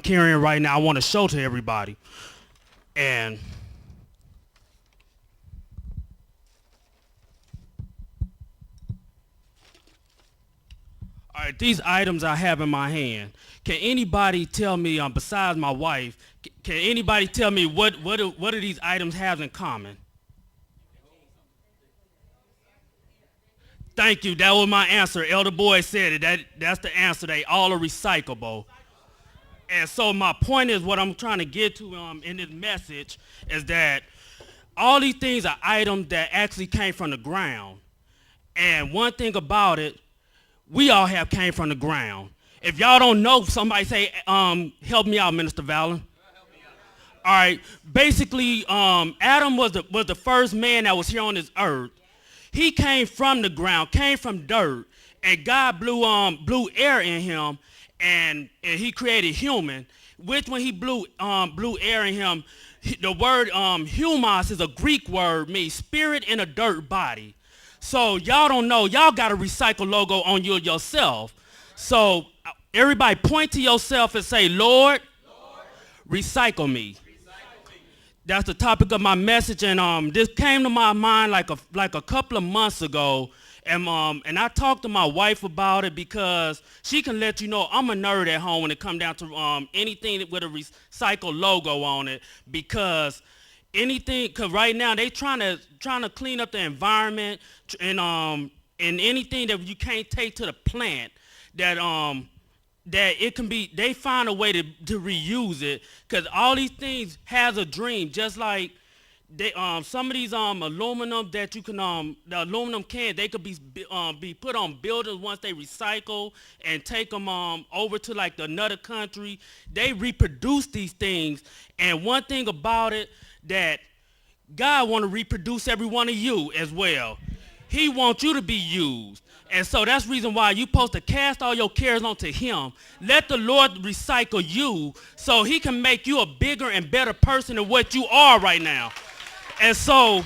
carrying right now, I want to show to everybody. And all right, these items I have in my hand. Can anybody tell me, besides my wife, can anybody tell me what do these items have in common? Thank you. That was my answer. Elder Boyd said it. That's the answer. They all are recyclable. And so my point is, what I'm trying to get to in this message is that all these things are items that actually came from the ground. And one thing about it, we all have came from the ground. If y'all don't know, somebody say, help me out, Minister Valin. All right. Basically, Adam was the first man that was here on this earth. He came from the ground, came from dirt, and God blew air in him, and he created human. Which when he blew air in him, the word humus is a Greek word, means spirit in a dirt body. So y'all don't know, y'all got a recycle logo on you yourself. So everybody point to yourself and say, Lord, recycle me. That's the topic of my message, and this came to my mind like a couple of months ago, and I talked to my wife about it because she can let you know I'm a nerd at home when it comes down to anything with a recycle logo on it, because right now they trying to clean up the environment and anything that you can't take to the plant that it can be, they find a way to reuse it, because all these things has a dream, just like some of these aluminum that you can the aluminum cans, they could be put on buildings once they recycle and take them over to like another country. They reproduce these things, and one thing about it, that God want to reproduce every one of you as well. He wants you to be used. And so that's the reason why you're supposed to cast all your cares onto him. Let the Lord recycle you so he can make you a bigger and better person than what you are right now. And so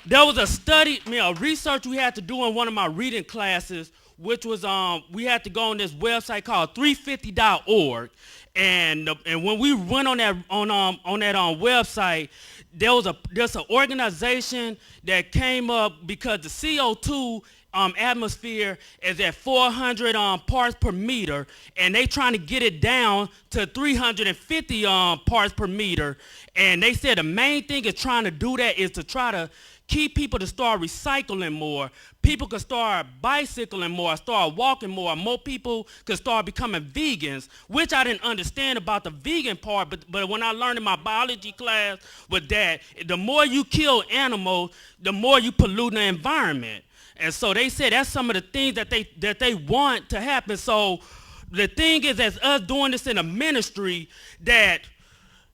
there was a research we had to do in one of my reading classes, which was we had to go on this website called 350.org. And when we went on that website, there's an organization that came up because the CO2 atmosphere is at 400 parts per meter, and they trying to get it down to 350 parts per meter. And they said the main thing is trying to do that is to try to keep people to start recycling more. People can start bicycling more, start walking more. More people can start becoming vegans, which I didn't understand about the vegan part, but when I learned in my biology class was that the more you kill animals, the more you pollute the environment. And so they said that's some of the things that they want to happen. So the thing is, as us doing this in a ministry, that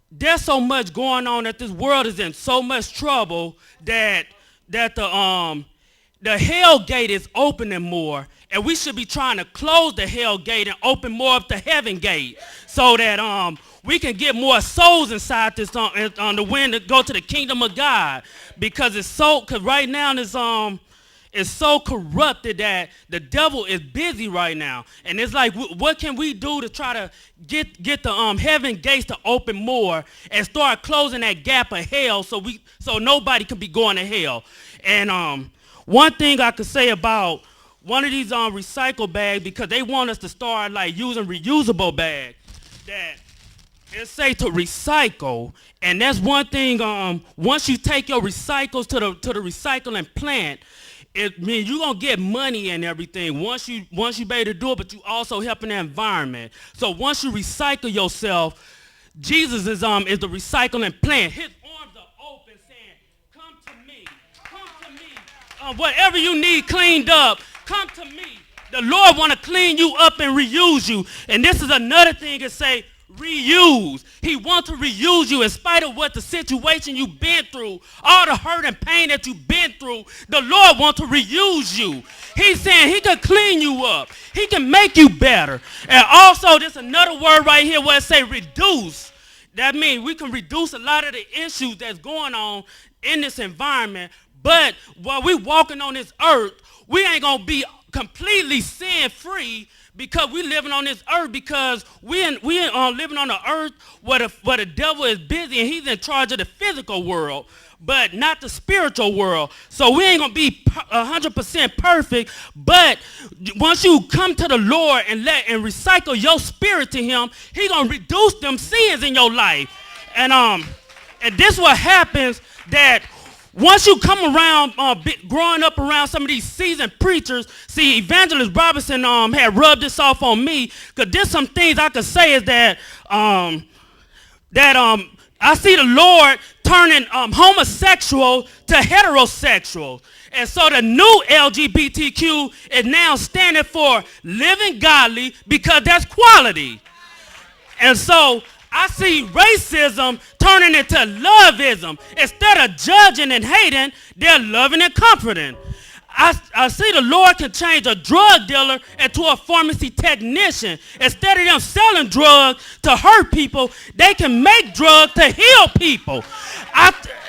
there's so much going on, that this world is in so much trouble that the hell gate is opening more, and we should be trying to close the hell gate and open more of the heaven gate, so that we can get more souls inside this on the wind to go to the kingdom of God, because right now it's so corrupted that the devil is busy right now. And it's like, what can we do to try to get the heaven gates to open more and start closing that gap of hell so nobody can be going to hell. And one thing I could say about one of these recycle bags, because they want us to start like using reusable bags, that it say to recycle, and that's one thing. Once you take your recycles to the recycling plant, it means you're gonna get money and everything once you be able to do it, but you also helping the environment. So once you recycle yourself, Jesus is the recycling plant. His arms are open, saying, "Come to me. Whatever you need cleaned up, come to me." The Lord want to clean you up and reuse you. And this is another thing to say. Reuse. He wants to reuse you in spite of what the situation you've been through, all the hurt and pain that you've been through. The Lord wants to reuse you. He's saying he can clean you up. He can make you better. And also, there's another word right here where it say reduce. That means we can reduce a lot of the issues that's going on in this environment. But while we're walking on this earth, we ain't going to be completely sin-free, because we living on this earth, because we living on the earth where the devil is busy and he's in charge of the physical world, but not the spiritual world. So we ain't gonna be 100% perfect, but once you come to the Lord and recycle your spirit to him, he gonna reduce them sins in your life. And this what happens, that once you come around, growing up around some of these seasoned preachers, see, Evangelist Robinson had rubbed this off on me, because there's some things I could say is that I see the Lord turning homosexual to heterosexual. And so the new LGBTQ is now standing for living godly, because that's quality. And so I see racism turning into loveism. Instead of judging and hating, they're loving and comforting. I see the Lord can change a drug dealer into a pharmacy technician. Instead of them selling drugs to hurt people, they can make drugs to heal people.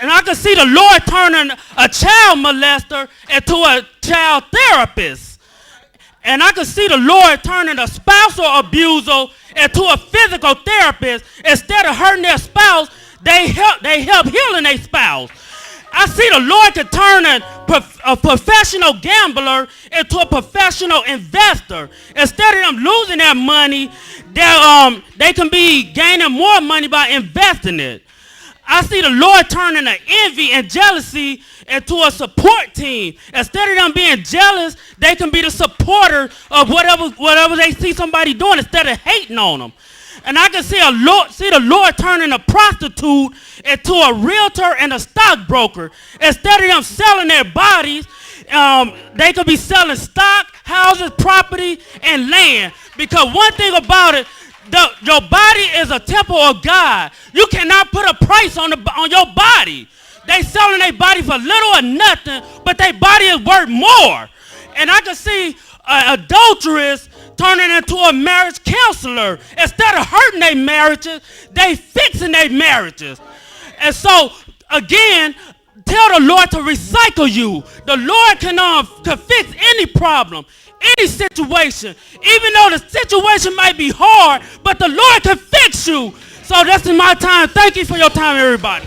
And I can see the Lord turning a child molester into a child therapist. And I can see the Lord turning a spousal abuser into a physical therapist. Instead of hurting their spouse, they help healing their spouse. I see the Lord can turn a professional gambler into a professional investor. Instead of them losing their money, they can be gaining more money by investing it. I see the Lord turning the envy and jealousy into a support team. Instead of them being jealous, they can be the supporter of whatever they see somebody doing, instead of hating on them. And I can see the Lord turning a prostitute into a realtor and a stockbroker. Instead of them selling their bodies, they could be selling stock, houses, property, and land. Because one thing about it, your body is a temple of God. You cannot put a price on your body. They selling their body for little or nothing, but their body is worth more. And I can see adulterers turning into a marriage counselor. Instead of hurting their marriages, they fixing their marriages. And so, again, tell the Lord to recycle you. The Lord can fix any problem, any situation. Even though the situation might be hard, but the Lord can fix you. So that's my time. Thank you for your time, everybody.